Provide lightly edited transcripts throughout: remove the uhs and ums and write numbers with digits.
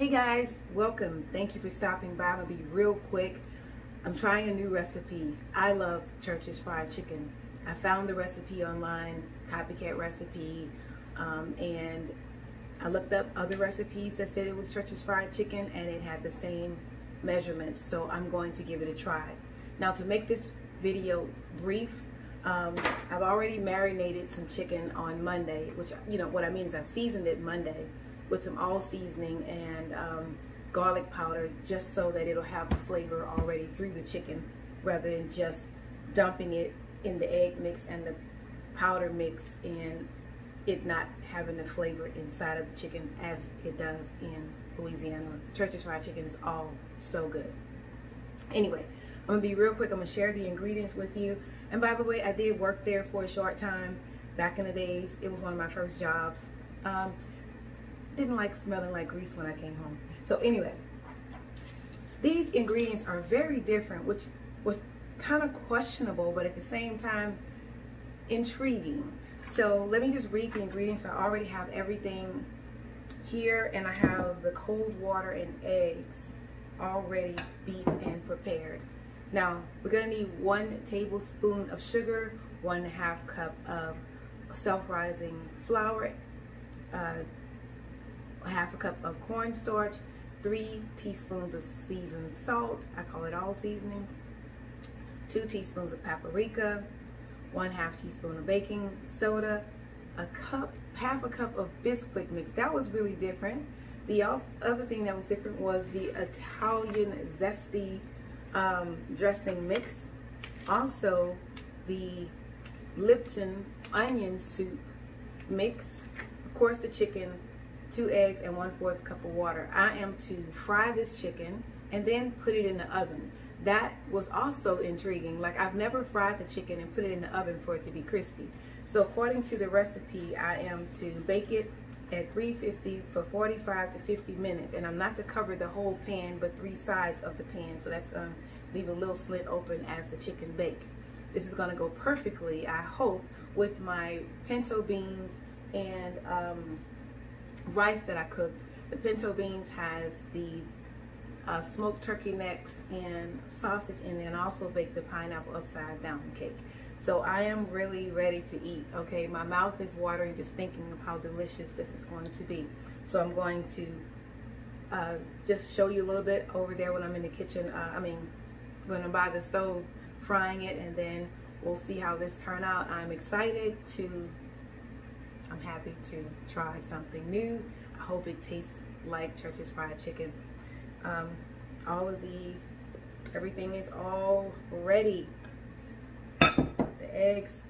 Hey guys, welcome. Thank you for stopping by. I'm gonna be real quick. I'm trying a new recipe. I love Church's fried chicken. I found the recipe online, copycat recipe, and I looked up other recipes that said it was Church's fried chicken and it had the same measurements. So I'm going to give it a try. Now to make this video brief, I've already marinated some chicken on Monday, which, you know, what I mean is I seasoned it Monday with some all seasoning and garlic powder, just so that it'll have the flavor already through the chicken rather than just dumping it in the egg mix and the powder mix and it not having the flavor inside of the chicken as it does in Louisiana. Church's fried chicken is all so good. Anyway, I'm gonna be real quick. I'm gonna share the ingredients with you. And by the way, I did work there for a short time back in the days. It was one of my first jobs. Didn't like smelling like grease when I came home. So anyway, these ingredients are very different, which was kind of questionable, but at the same time intriguing. So let me just read the ingredients. I already have everything here, and I have the cold water and eggs already beat and prepared. Now we're gonna need 1 tablespoon of sugar, 1/2 cup of self-rising flour, 1/2 cup of cornstarch, 3 teaspoons of seasoned salt, I call it all seasoning, 2 teaspoons of paprika, 1/2 teaspoon of baking soda, 1/2 cup of Bisquick mix. That was really different. The other thing that was different was the Italian zesty dressing mix. Also the Lipton onion soup mix. Of course the chicken, 2 eggs and 1/4 cup of water. I am to fry this chicken and then put it in the oven. That was also intriguing. Like, I've never fried the chicken and put it in the oven for it to be crispy. So according to the recipe, I am to bake it at 350 for 45 to 50 minutes. And I'm not to cover the whole pan, but 3 sides of the pan. So that's gonna leave a little slit open as the chicken bake. This is gonna go perfectly, I hope, with my pinto beans and rice that I cooked. The pinto beans has the smoked turkey necks and sausage in it, and also baked the pineapple upside down cake. So I am really ready to eat. Okay, my mouth is watering just thinking of how delicious this is going to be. So I'm going to just show you a little bit over there when I'm in the kitchen. When I'm by the stove frying it, and then we'll see how this turn out. I'm happy to try something new. I hope it tastes like Church's fried chicken. Everything is all ready. The eggs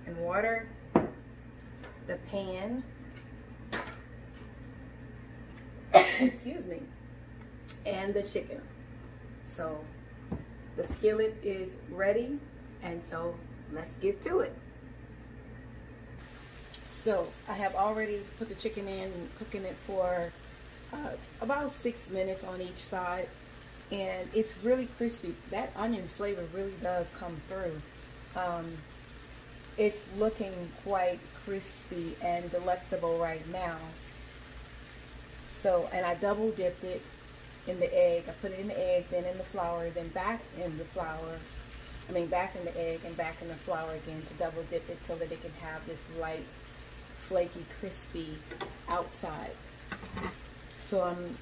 and water, the pan, excuse me, and the chicken. So the skillet is ready, and so let's get to it. So I have already put the chicken in and cooking it for about 6 minutes on each side, and it's really crispy. That onion flavor really does come through. It's looking quite crispy and delectable right now. So, and I double dipped it in the egg. I put it in the egg, then in the flour, then back in the flour. Back in the egg and back in the flour again to double dip it so that it can have this light, flaky, crispy outside. So I'm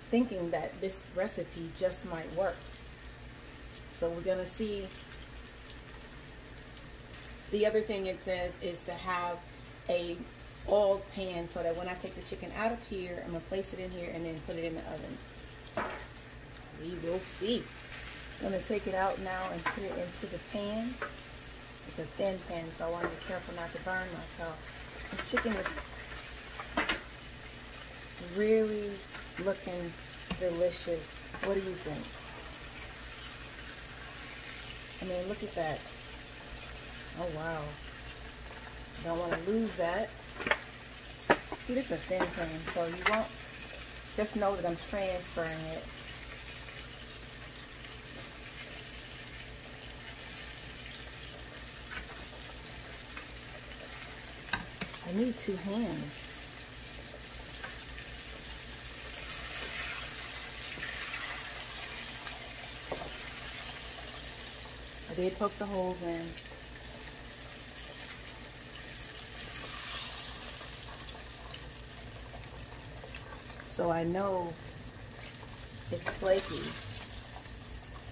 thinking that this recipe just might work. So we're gonna see. The other thing it says is to have a oiled pan so that when I take the chicken out of here, I'm gonna place it in here and then put it in the oven. We will see. I'm gonna take it out now and put it into the pan. It's a thin pan, so I want to be careful not to burn myself. This chicken is really looking delicious. What do you think? Look at that. Oh wow. Don't want to lose that. See, this is a thin pan, so you won't, just know that I'm transferring it. I need 2 hands. I did poke the holes in. So I know it's flaky.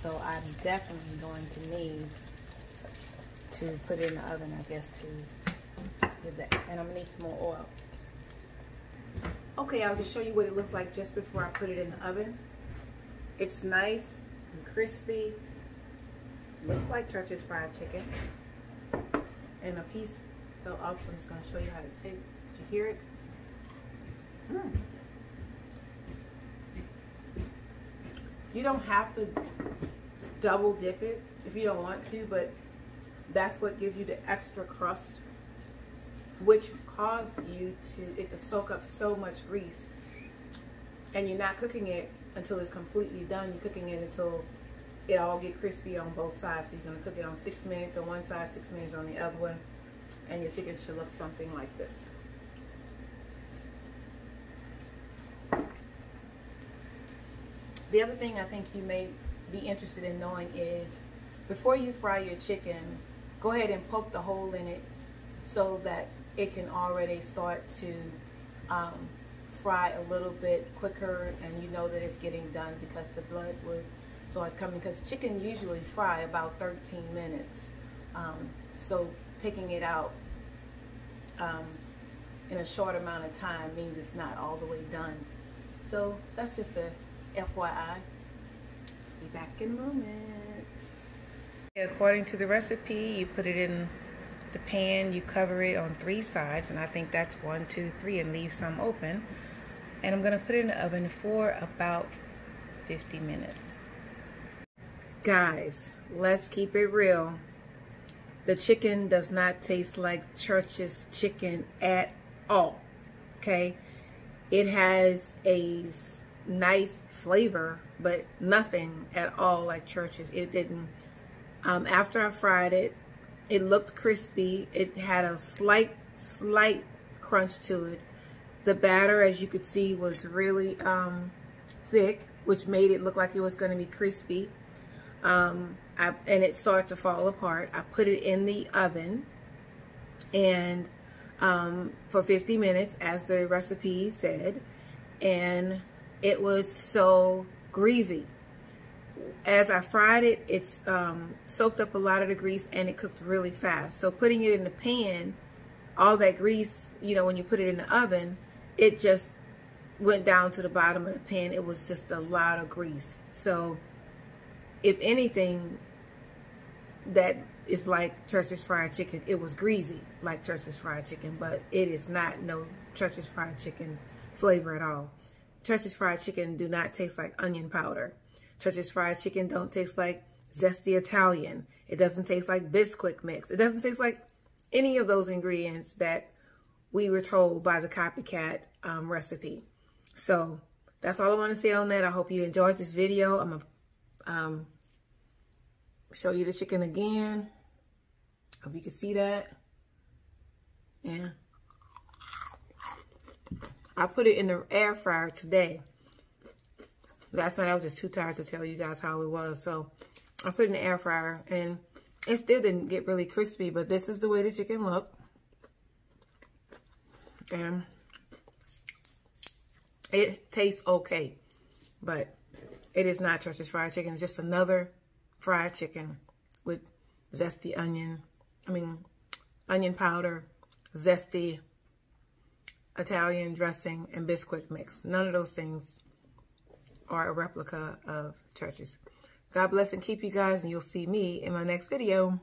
So I'm definitely going to need to put it in the oven, I guess, to give that. And I'm gonna need some more oil. Okay, I'll just show you what it looks like just before I put it in the oven. It's nice and crispy. Looks like Church's fried chicken. And a piece fell off, so I'm just gonna show you how it tastes. Did you hear it? You don't have to double dip it if you don't want to, but that's what gives you the extra crust, which causes it to soak up so much grease. And you're not cooking it until it's completely done. You're cooking it until it all get crispy on both sides. So you're gonna cook it on 6 minutes on one side, 6 minutes on the other one, and your chicken should look something like this. The other thing I think you may be interested in knowing is, before you fry your chicken, go ahead and poke the hole in it so that it can already start to fry a little bit quicker, and you know that it's getting done because the blood would start coming, because chicken usually fry about 13 minutes. So taking it out in a short amount of time means it's not all the way done. So that's just a FYI. Be back in a moment. According to the recipe, you put it in the pan, you cover it on 3 sides, and I think that's 1, 2, 3, and leave some open. And I'm gonna put it in the oven for about 50 minutes. Guys, let's keep it real. The chicken does not taste like Church's chicken at all, okay? It has a nice flavor, but nothing at all like Church's. It didn't. After I fried it, it looked crispy. It had a slight crunch to it. The batter, as you could see, was really thick, which made it look like it was going to be crispy. And it started to fall apart. I put it in the oven, and for 50 minutes, as the recipe said, and it was so greasy. As I fried it, it's soaked up a lot of the grease, and it cooked really fast. So putting it in the pan, all that grease, you know, when you put it in the oven, it just went down to the bottom of the pan. It was just a lot of grease. So if anything that is like Church's fried chicken, it was greasy like Church's fried chicken, but it is not no Church's fried chicken flavor at all. Church's fried chicken do not taste like onion powder. Church's fried chicken don't taste like zesty Italian. It doesn't taste like Bisquick mix. It doesn't taste like any of those ingredients that we were told by the COPYCAT recipe. So that's all I want to say on that. I hope you enjoyed this video. I'm gonna show you the chicken again. Hope you can see that. Yeah. I put it in the air fryer today. Last night I was just too tired to tell you guys how it was. So I put it in the air fryer, and it still didn't get really crispy, but this is the way the chicken looked. And it tastes okay, but it is not Church's fried chicken. It's just another fried chicken with zesty onion powder, zesty Italian dressing, and Bisquick mix. None of those things are a replica of Church's. God bless and keep you guys, and you'll see me in my next video.